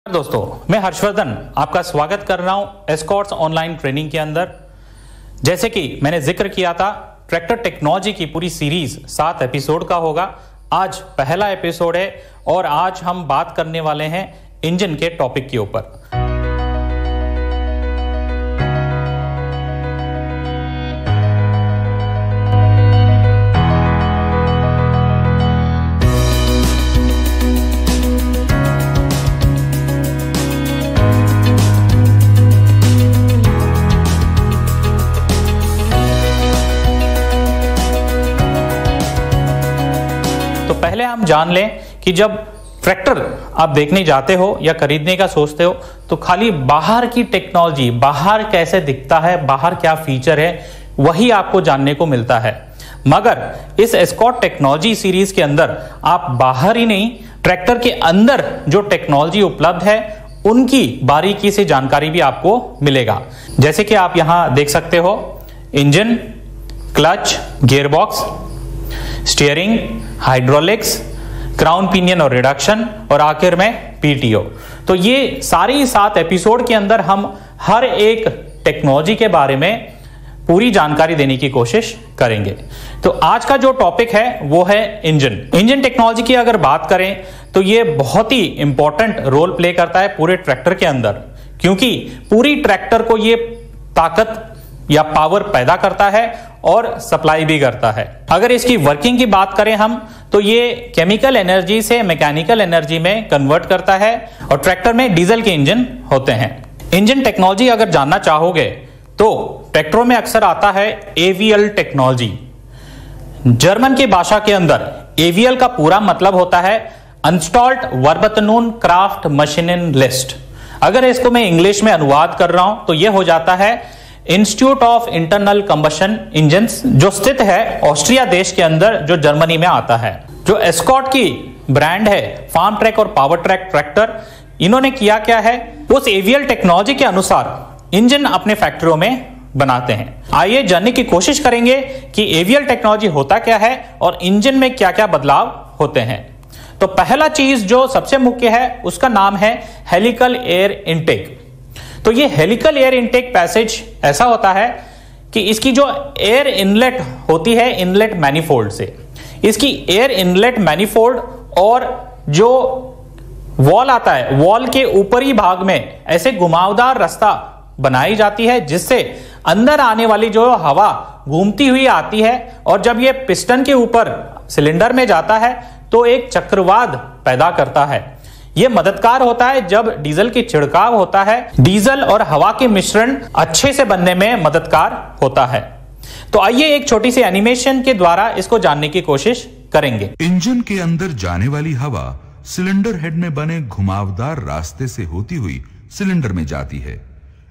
दोस्तों, मैं हर्षवर्धन आपका स्वागत कर रहा हूं एस्कॉर्ट्स ऑनलाइन ट्रेनिंग के अंदर। जैसे कि मैंने जिक्र किया था, ट्रैक्टर टेक्नोलॉजी की पूरी सीरीज 7 एपिसोड का होगा। आज पहला एपिसोड है और आज हम बात करने वाले हैं इंजन के टॉपिक के ऊपर। तो पहले हम जान लें कि जब ट्रैक्टर आप देखने जाते हो या खरीदने का सोचते हो तो खाली बाहर की टेक्नोलॉजी, बाहर कैसे दिखता है, बाहर क्या फीचर है, वही आपको जानने को मिलता है। मगर इस एस्कॉर्ट टेक्नोलॉजी सीरीज के अंदर आप बाहर ही नहीं, ट्रैक्टर के अंदर जो टेक्नोलॉजी उपलब्ध है उनकी बारीकी से जानकारी भी आपको मिलेगा। जैसे कि आप यहां देख सकते हो, engine, clutch, gearbox, steering, hydraulics, crown pinion और रिडक्शन और आखिर में पीटीओ। तो ये सारी 7 एपिसोड के अंदर हम हर एक टेक्नोलॉजी के बारे में पूरी जानकारी देने की कोशिश करेंगे। तो आज का जो टॉपिक है वो है इंजन। इंजन टेक्नोलॉजी की अगर बात करें तो ये बहुत ही इंपॉर्टेंट रोल प्ले करता है पूरे ट्रैक्टर के अंदर, क्योंकि पूरी ट्रैक्टर को ये ताकत या पावर पैदा करता है और सप्लाई भी करता है। अगर इसकी वर्किंग की बात करें हम तो ये केमिकल एनर्जी से मैकेनिकल एनर्जी में कन्वर्ट करता है और ट्रैक्टर में डीजल के इंजन होते हैं। इंजन टेक्नोलॉजी अगर जानना चाहोगे तो ट्रैक्टरों में अक्सर आता है एवीएल टेक्नोलॉजी। जर्मन की भाषा के अंदर एवीएल का पूरा मतलब होता है इंस्टॉल्ड वर्बतनून क्राफ्ट मशीनिन लिस्ट। अगर इसको मैं इंग्लिश में अनुवाद कर रहा हूं तो यह हो जाता है institute of internal combustion engines, जो स्थित है ऑस्ट्रिया देश के अंदर, जो जर्मनी में आता है। जो एस्कॉर्ट की ब्रांड है, फार्म ट्रैक और पावर ट्रैक ट्रैक्टर, इन्होंने किया क्या है, उस एवीएल टेक्नोलॉजी के अनुसार इंजन अपने फैक्ट्रियों में बनाते हैं। आइए जानने की कोशिश करेंगे कि एवीएल टेक्नोलॉजी होता क्या है और इंजन में क्या क्या बदलाव होते हैं। तो पहला चीज जो सबसे मुख्य है उसका नाम है हेलिकल एयर इनटेक। तो ये हेलिकल एयर इनटेक पैसेज ऐसा होता है कि इसकी जो एयर इनलेट होती है इनलेट मैनिफोल्ड से, इसकी एयर इनलेट मैनिफोल्ड और जो वॉल आता है, वॉल के ऊपरी भाग में ऐसे घुमावदार रास्ता बनाई जाती है जिससे अंदर आने वाली जो हवा घूमती हुई आती है और जब ये पिस्टन के ऊपर सिलेंडर में जाता है तो एक चक्रवात पैदा करता है। यह मददगार होता है जब डीजल की छिड़काव होता है, डीजल और हवा के मिश्रण अच्छे से बनने में मददगार होता है। तो आइए एक छोटी सी एनिमेशन के द्वारा इसको जानने की कोशिश करेंगे। इंजन के अंदर जाने वाली हवा सिलेंडर हेड में बने घुमावदार रास्ते से होती हुई सिलेंडर में जाती है।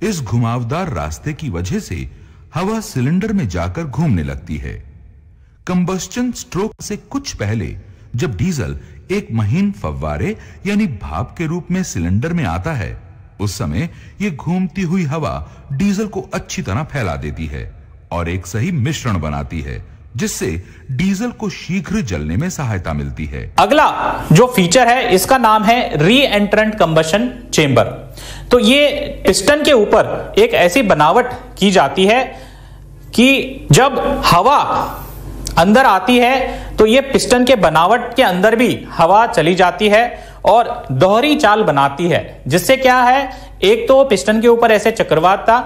इस घुमावदार रास्ते की वजह से हवा सिलेंडर में जाकर घूमने लगती है। कंबस्टन स्ट्रोक से कुछ पहले जब डीजल एक महीन फव्वारे यानी भाप के रूप में सिलेंडर में आता है, उस समय यह घूमती हुई हवा डीजल को अच्छी तरह फैला देती है और एक सही मिश्रण बनाती है, जिससे डीजल को शीघ्र जलने में सहायता मिलती है। अगला जो फीचर है इसका नाम है री एंट्रेंट कंबशन चेंबर। तो ये पिस्टन के ऊपर एक ऐसी बनावट की जाती है कि जब हवा अंदर आती है तो ये पिस्टन के बनावट के अंदर भी हवा चली जाती है और दोहरी चाल बनाती है, जिससे क्या है, एक तो पिस्टन के ऊपर ऐसे चक्रवात था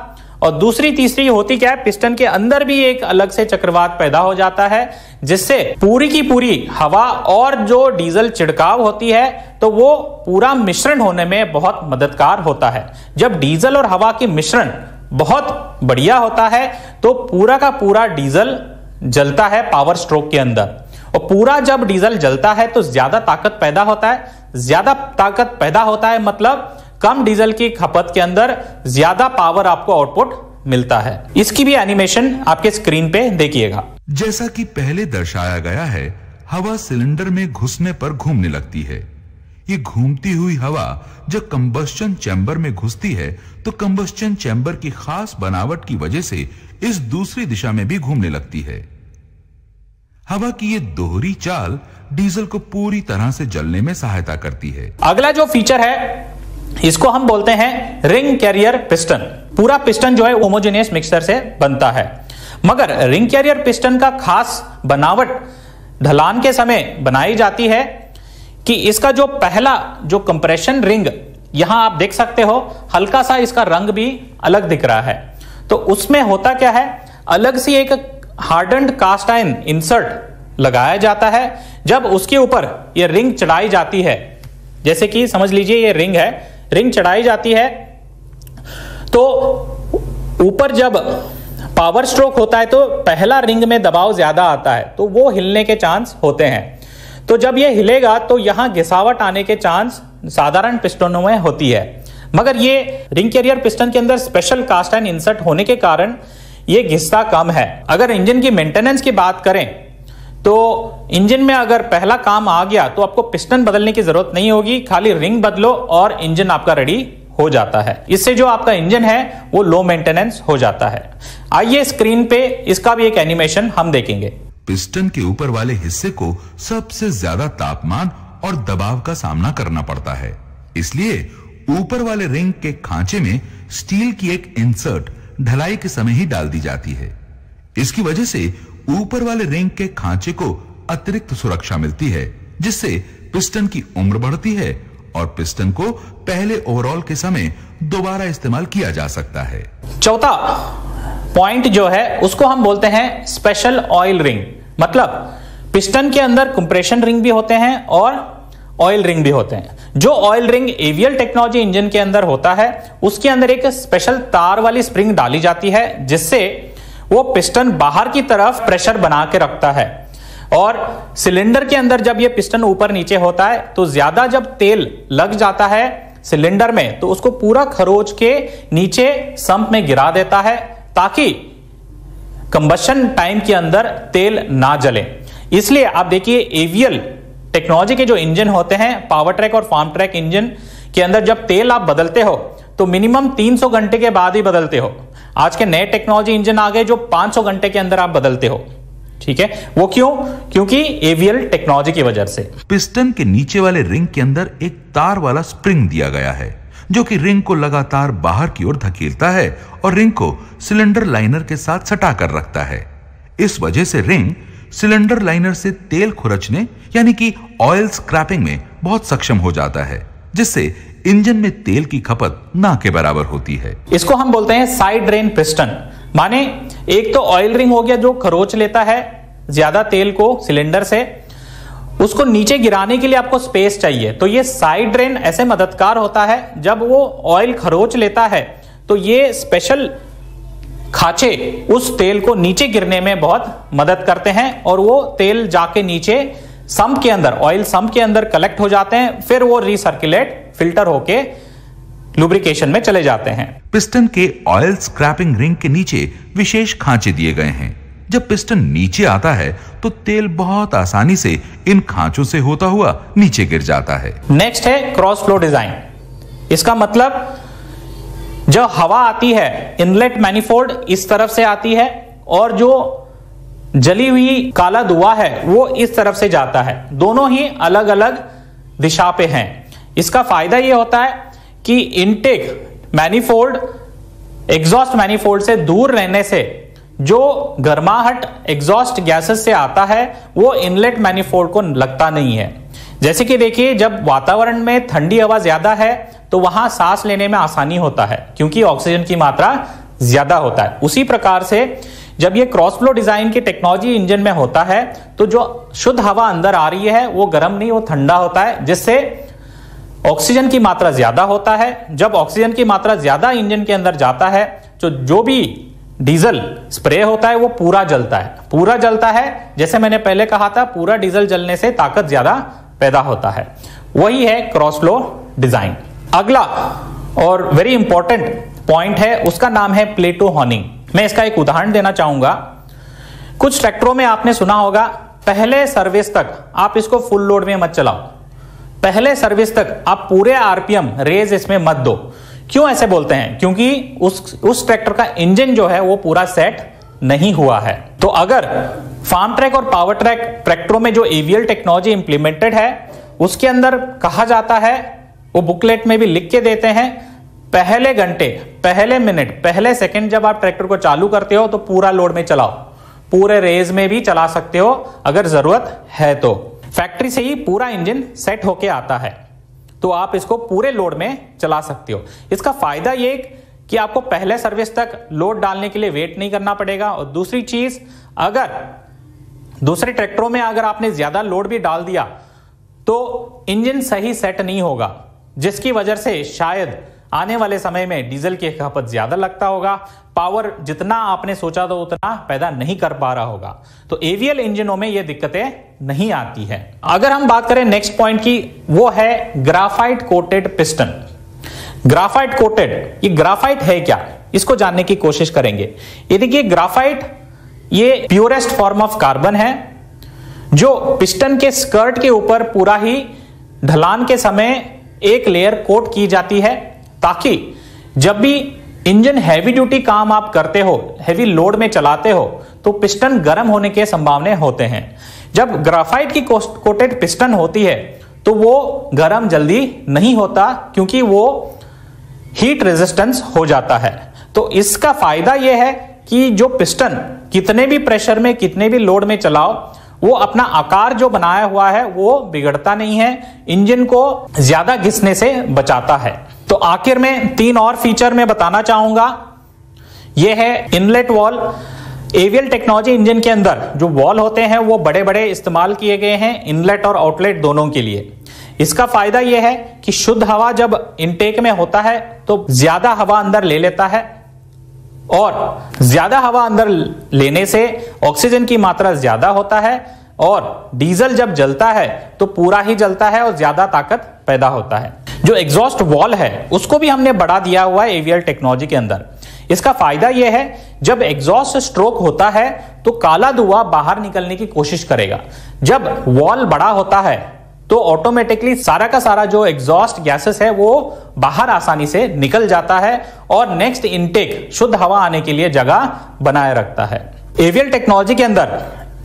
और दूसरी तीसरी होती क्या है, पिस्टन के अंदर भी एक अलग से चक्रवात पैदा हो जाता है, जिससे पूरी की पूरी हवा और जो डीजल छिड़काव होती है तो वो पूरा मिश्रण होने में बहुत मददगार होता है। जब डीजल और हवा के मिश्रण बहुत बढ़िया होता है तो पूरा का पूरा डीजल जलता है पावर स्ट्रोक के अंदर, और पूरा जब डीजल जलता है तो ज्यादा ताकत पैदा होता है। ज्यादा ताकत पैदा होता है मतलब कम डीजल की खपत के अंदर ज्यादा पावर आपको आउटपुट मिलता है। इसकी भी एनिमेशन आपके स्क्रीन पे देखिएगा। जैसा कि पहले दर्शाया गया है, हवा सिलेंडर में घुसने पर घूमने लगती है। ये घूमती हुई हवा जब कंबस्टन चैम्बर में घुसती है तो कंबस्टन चैम्बर की खास बनावट की वजह से इस दूसरी दिशा में भी घूमने लगती है। हवा की ये दोहरी चाल डीजल को पूरी तरह से जलने में सहायता करती है। अगला जो फीचर है इसको हम बोलते हैं रिंग कैरियर पिस्टन। पूरा पिस्टन जो है होमोजेनियस मिक्सचर से बनता है, मगर रिंग कैरियर पिस्टन का खास बनावट ढलान के समय बनाई जाती है कि इसका जो पहला जो कंप्रेशन रिंग, यहां आप देख सकते हो हल्का सा इसका रंग भी अलग दिख रहा है। तो उसमें होता क्या है, अलग सी एक हार्डन्ड कास्ट आयरन इंसर्ट लगाया जाता है। जब उसके ऊपर ये रिंग चढ़ाई जाती है, जैसे कि समझ लीजिए ये रिंग है, रिंग चढ़ाई जाती है, तो ऊपर जब पावर स्ट्रोक होता है तो पहला रिंग में दबाव ज्यादा आता है, तो वो हिलने के चांस होते हैं। तो जब ये हिलेगा तो यहां घिसावट आने के चांस साधारण पिस्टनों में होती है, मगर ये रिंग कैरियर पिस्टन के अंदर स्पेशल कास्ट आयरन इंसर्ट होने के कारण ये घिसता कम है। अगर इंजन की मेंटेनेंस की बात करें तो इंजन में अगर पहला काम आ गया तो आपको पिस्टन बदलने की जरूरत नहीं होगी, खाली रिंग बदलो और इंजन आपका रेडी हो जाता है। इससे जो आपका इंजन है वो लो मेंटेनेंस हो जाता है। आइए स्क्रीन पे इसका भी एक एनिमेशन हम देखेंगे। पिस्टन के ऊपर वाले हिस्से को सबसे ज्यादा तापमान और दबाव का सामना करना पड़ता है, इसलिए ऊपर वाले रिंग के खांचे में स्टील की एक इंसर्ट ढलाई के समय ही डाल दी जाती है। इसकी वजह से ऊपर वाले रिंग के खांचे को अतिरिक्त सुरक्षा मिलती है, जिससे पिस्टन की उम्र बढ़ती है और पिस्टन को पहले ओवरऑल के समय दोबारा इस्तेमाल किया जा सकता है। चौथा पॉइंट जो है उसको हम बोलते हैं स्पेशल ऑयल रिंग। मतलब पिस्टन के अंदर कंप्रेशन रिंग भी होते हैं और ऑयल रिंग भी होते हैं। जो oil ring AVL technology engine के अंदर होता है, उसके अंदर एक स्पेशल तार वाली स्प्रिंग डाली जाती है, जिससे वो पिस्टन बाहर की तरफ प्रेशर बना के रखता है। और सिलेंडर के अंदर जब ये पिस्टन ऊपर नीचे होता है तो ज्यादा जब तेल लग जाता है सिलेंडर में तो उसको पूरा खरोच के नीचे संप में गिरा देता है, ताकि कंबशन टाइम के अंदर तेल ना जले। इसलिए आप देखिए एवीएल टेक्नोलॉजी के जो इंजन होते हैं, पावर ट्रैक और फार्म ट्रैक इंजन के अंदर जब तेल आप बदलते हो तो मिनिमम 300 घंटे के बाद ही बदलते हो। आज के नए टेक्नोलॉजी इंजन आ गए जो 500 घंटे के अंदर आप बदलते हो। ठीक है, वो क्यों? क्योंकि एवीएल टेक्नोलॉजी की वजह से। पिस्टन के नीचे वाले रिंग के अंदर एक तार वाला स्प्रिंग दिया गया है, जो कि रिंग को लगातार बाहर की ओर धकेलता है और रिंग को सिलेंडर लाइनर के साथ सटा कर रखता है। इस वजह से रिंग सिलेंडर लाइनर से तेल खुरचने यानी कि ऑयल स्क्रैपिंग में बहुत सक्षम हो जाता है, जिससे इंजन में तेल की खपत ना के बराबर होती है। इसको हम बोलते हैं साइड ड्रेन पिस्टन। माने एक तो ऑयल रिंग हो गया जो खरोच लेता है ज्यादा तेल को सिलेंडर से, उसको नीचे गिराने के लिए आपको स्पेस चाहिए। तो ये साइड ड्रेन ऐसे मददगार होता है, जब वो ऑयल खरोच लेता है तो ये स्पेशल खांचे उस तेल को नीचे गिरने में बहुत मदद करते हैं और वो तेल जाके नीचे सम्प के अंदर, ऑयल सम्प के अंदर कलेक्ट हो जाते हैं, फिर वो रिसर्कुलेट फिल्टर होके लुब्रिकेशन में चले जाते हैं। पिस्टन के ऑयल स्क्रैपिंग रिंग के नीचे विशेष खांचे दिए गए हैं। जब पिस्टन नीचे आता है तो तेल बहुत आसानी से इन खांचों से होता हुआ नीचे गिर जाता है। नेक्स्ट है क्रॉस फ्लो डिजाइन। इसका मतलब जो हवा आती है इनलेट मैनिफोल्ड इस तरफ से आती है और जो जली हुई काला धुआं है वो इस तरफ से जाता है। दोनों ही अलग अलग दिशा पे हैं। इसका फायदा ये होता है कि इनटेक मैनिफोल्ड एग्जॉस्ट मैनिफोल्ड से दूर रहने से जो गर्माहट एग्जॉस्ट गैसेस से आता है वो इनलेट मैनिफोल्ड को लगता नहीं है। जैसे कि देखिए, जब वातावरण में ठंडी हवा ज्यादा है तो वहां सांस लेने में आसानी होता है क्योंकि ऑक्सीजन की मात्रा ज्यादा होता है। उसी प्रकार से जब ये क्रॉस फ्लो डिजाइन की टेक्नोलॉजी इंजन में होता है तो जो शुद्ध हवा अंदर आ रही है वो गर्म नहीं, वो ठंडा होता है, जिससे ऑक्सीजन की मात्रा ज्यादा होता है। जब ऑक्सीजन की मात्रा ज्यादा इंजन के अंदर जाता है तो जो भी डीजल स्प्रे होता है वो पूरा जलता है। पूरा जलता है, जैसे मैंने पहले कहा था, पूरा डीजल जलने से ताकत ज्यादा पैदा होता है। वही है क्रॉस फ्लो डिजाइन। अगला और वेरी इंपॉर्टेंट पॉइंट है, उसका नाम है प्लेटो हॉर्निंग। मैं इसका एक उदाहरण देना चाहूंगा। कुछ ट्रैक्टरों में आपने सुना होगा, पहले सर्विस तक आप इसको फुल लोड में मत चलाओ, पहले सर्विस तक आप पूरे आरपीएम रेज इसमें मत दो। क्यों ऐसे बोलते हैं? क्योंकि उस ट्रैक्टर का इंजन जो है वो पूरा सेट नहीं हुआ है। तो अगर फार्म ट्रैक और पावर ट्रैक ट्रैक्टरों में जो एवीएल टेक्नोलॉजी इंप्लीमेंटेड है उसके अंदर कहा जाता है वो बुकलेट में भी लिख के देते हैं, पहले घंटे, पहले मिनट, पहले सेकंड जब आप ट्रैक्टर को चालू करते हो तो पूरा लोड में चलाओ, पूरे रेस में भी चला सकते हो अगर जरूरत है तो। फैक्ट्री से ही पूरा इंजन सेट होके आता है, तो आप इसको पूरे लोड में चला सकते हो। इसका फायदा ये कि आपको पहले सर्विस तक लोड डालने के लिए वेट नहीं करना पड़ेगा। और दूसरी चीज, अगर दूसरे ट्रैक्टरों में अगर आपने ज्यादा लोड भी डाल दिया तो इंजन सही सेट नहीं होगा, जिसकी वजह से शायद आने वाले समय में डीजल की खपत ज्यादा लगता होगा, पावर जितना आपने सोचा था उतना पैदा नहीं कर पा रहा होगा। तो एवीएल इंजनों में ये दिक्कतें नहीं आती है। अगर हम बात करें नेक्स्ट पॉइंट की, वो है graphite coated piston. Graphite coated, ये ग्राफाइट है क्या, इसको जानने की कोशिश करेंगे। ये देखिए, ग्राफाइट ये प्योरेस्ट फॉर्म ऑफ कार्बन है जो पिस्टन के स्कर्ट के ऊपर पूरा ही ढलान के समय एक लेयर कोट की जाती है, ताकि जब भी इंजन हैवी ड्यूटी काम आप करते हो, हैवी लोड में चलाते हो, तो पिस्टन गर्म होने के संभावना होते हैं। जब ग्राफाइट की कोटेड पिस्टन होती है तो वो गर्म जल्दी नहीं होता, क्योंकि वो हीट रेजिस्टेंस हो जाता है। तो इसका फायदा यह है कि जो पिस्टन कितने भी प्रेशर में, कितने भी लोड में चलाओ, वो अपना आकार जो बनाया हुआ है वो बिगड़ता नहीं है, इंजन को ज्यादा घिसने से बचाता है। तो आखिर में 3 और फीचर मैं बताना चाहूंगा। यह है inlet valve. AVL technology engine के अंदर जो वॉल होते हैं वो बड़े बड़े इस्तेमाल किए गए हैं, इनलेट और आउटलेट दोनों के लिए। इसका फायदा यह है कि शुद्ध हवा जब इनटेक में होता है तो ज्यादा हवा अंदर ले लेता है, और ज्यादा हवा अंदर लेने से ऑक्सीजन की मात्रा ज्यादा होता है, और डीजल जब जलता है तो पूरा ही जलता है और ज्यादा ताकत पैदा होता है। जो एग्जॉस्ट वॉल है उसको भी हमने बढ़ा दिया हुआ है एवीएल टेक्नोलॉजी के अंदर। इसका फायदा यह है, जब एग्जॉस्ट स्ट्रोक होता है तो काला धुआं बाहर निकलने की कोशिश करेगा। जब वॉल बड़ा होता है तो ऑटोमेटिकली सारा का सारा जो एग्जॉस्ट गैसेस है वो बाहर आसानी से निकल जाता है, और नेक्स्ट इनटेक शुद्ध हवा आने के लिए जगह बनाए रखता है। एवीएल टेक्नोलॉजी के अंदर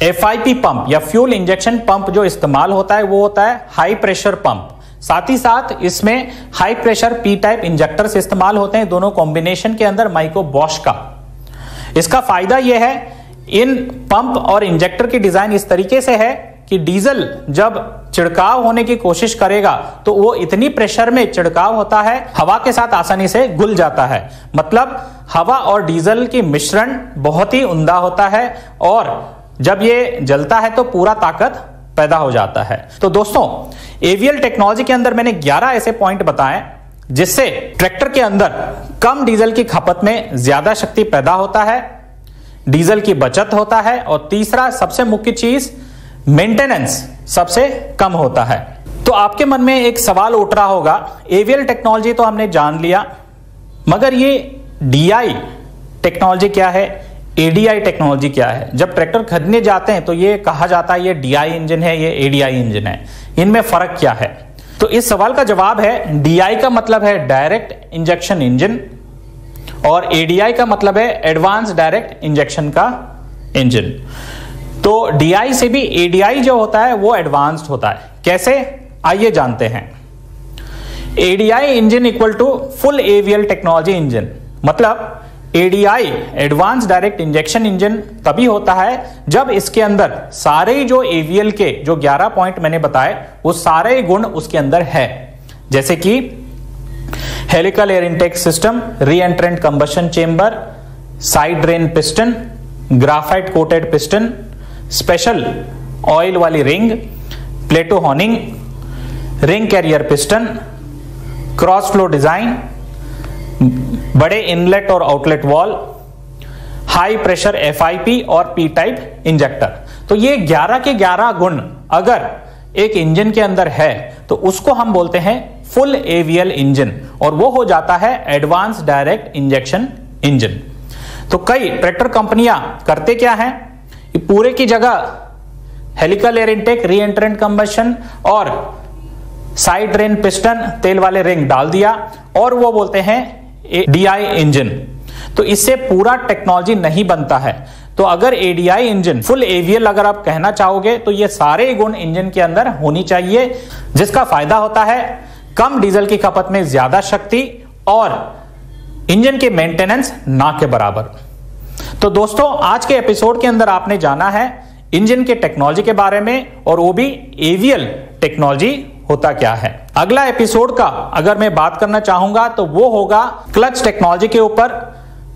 FIP पंप या फ्यूल इंजेक्शन पंप जो इस्तेमाल होता है वो होता है हाई प्रेशर पंप। साथ ही साथ इसमें high pressure P type injectors इस्तेमाल होते हैं, दोनों कॉम्बिनेशन के अंदर माइको बॉश का। इसका फायदा यह है, इन पंप और इंजेक्टर की डिजाइन इस तरीके से है कि डीजल जब छिड़काव होने की कोशिश करेगा तो वो इतनी प्रेशर में छिड़काव होता है, हवा के साथ आसानी से घुल जाता है। मतलब हवा और डीजल की मिश्रण बहुत ही उम्दा होता है, और जब ये जलता है तो पूरा ताकत पैदा हो जाता है। तो दोस्तों, एवीएल टेक्नोलॉजी के अंदर मैंने 11 ऐसे पॉइंट बताए जिससे ट्रैक्टर के अंदर कम डीजल की खपत में ज्यादा शक्ति पैदा होता है, डीजल की बचत होता है, और तीसरा सबसे मुख्य चीज मेंटेनेंस सबसे कम होता है। तो आपके मन में एक सवाल उठ रहा होगा, एवीएल टेक्नोलॉजी तो हमने जान लिया, मगर ये DI टेक्नोलॉजी क्या है, ADI टेक्नोलॉजी क्या है? जब ट्रैक्टर खरीदने जाते हैं तो ये कहा जाता है ये DI इंजन है, ये ADI इंजन है, इनमें फर्क क्या है? तो इस सवाल का जवाब है, DI का मतलब है डायरेक्ट इंजेक्शन इंजन, और ADI का मतलब है एडवांस डायरेक्ट इंजेक्शन का इंजन। तो DI से भी ADI जो होता है वो एडवांस्ड होता है। कैसे, आइए जानते हैं। ADI engine equal to full AVL technology engine. मतलब ADI advance direct injection engine तभी होता है जब इसके अंदर सारे जो एवीएल के जो 11 पॉइंट मैंने बताए वो सारे गुण उसके अंदर है, जैसे कि helical air intake system, re entrant combustion chamber, side drain piston, graphite coated piston, special oil वाली ring, plateau honing, ring carrier piston, cross flow design, बड़े इनलेट और outlet valve, high pressure FIP और P type injector. तो ये 11 के 11 गुण अगर एक इंजन के अंदर है तो उसको हम बोलते हैं फुल एवीएल इंजन, और वो हो जाता है एडवांस डायरेक्ट इंजेक्शन इंजन। तो कई ट्रैक्टर कंपनियां करते क्या हैं, पूरे की जगह हेलिकल एयर इनटेक, री एंट्रेंट कंबशन और साइड ड्रेन पिस्टन, तेल वाले रिंग डाल दिया, और वो बोलते हैं DI इंजन। तो इससे पूरा टेक्नोलॉजी नहीं बनता है। तो अगर ADI इंजन फुल एवीएल अगर आप कहना चाहोगे तो ये सारे गुण इंजन के अंदर होनी चाहिए, जिसका फायदा होता है कम डीजल की खपत में ज्यादा शक्ति और इंजन के मेंटेनेंस ना के बराबर। तो दोस्तों आज के एपिसोड के अंदर आपने जाना है इंजन के टेक्नोलॉजी के बारे में, और वो भी एवीएल टेक्नोलॉजी होता क्या है। अगला एपिसोड का अगर मैं बात करना चाहूंगा तो वो होगा क्लच टेक्नोलॉजी के ऊपर।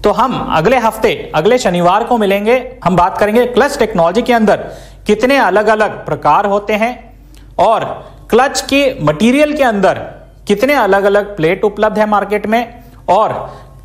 तो हम अगले हफ्ते अगले शनिवार को मिलेंगे। हम बात करेंगे क्लच टेक्नोलॉजी के अंदर कितने अलग अलग प्रकार होते हैं और क्लच के मटेरियल के अंदर कितने अलग अलग प्लेट उपलब्ध है मार्केट में, और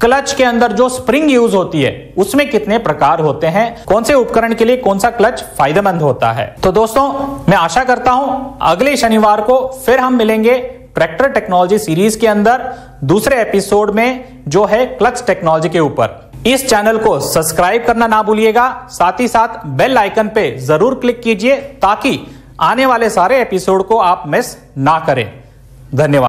क्लच के अंदर जो स्प्रिंग यूज होती है उसमें कितने प्रकार होते हैं, कौन से उपकरण के लिए कौन सा क्लच फायदेमंद होता है। तो दोस्तों मैं आशा करता हूं अगले शनिवार को फिर हम मिलेंगे ट्रैक्टर टेक्नोलॉजी सीरीज के अंदर दूसरे एपिसोड में जो है क्लच टेक्नोलॉजी के ऊपर। इस चैनल को सब्सक्राइब करना ना भूलिएगा, साथ ही साथ बेल आइकन पे जरूर क्लिक कीजिए ताकि आने वाले सारे एपिसोड को आप मिस ना करें। धन्यवाद।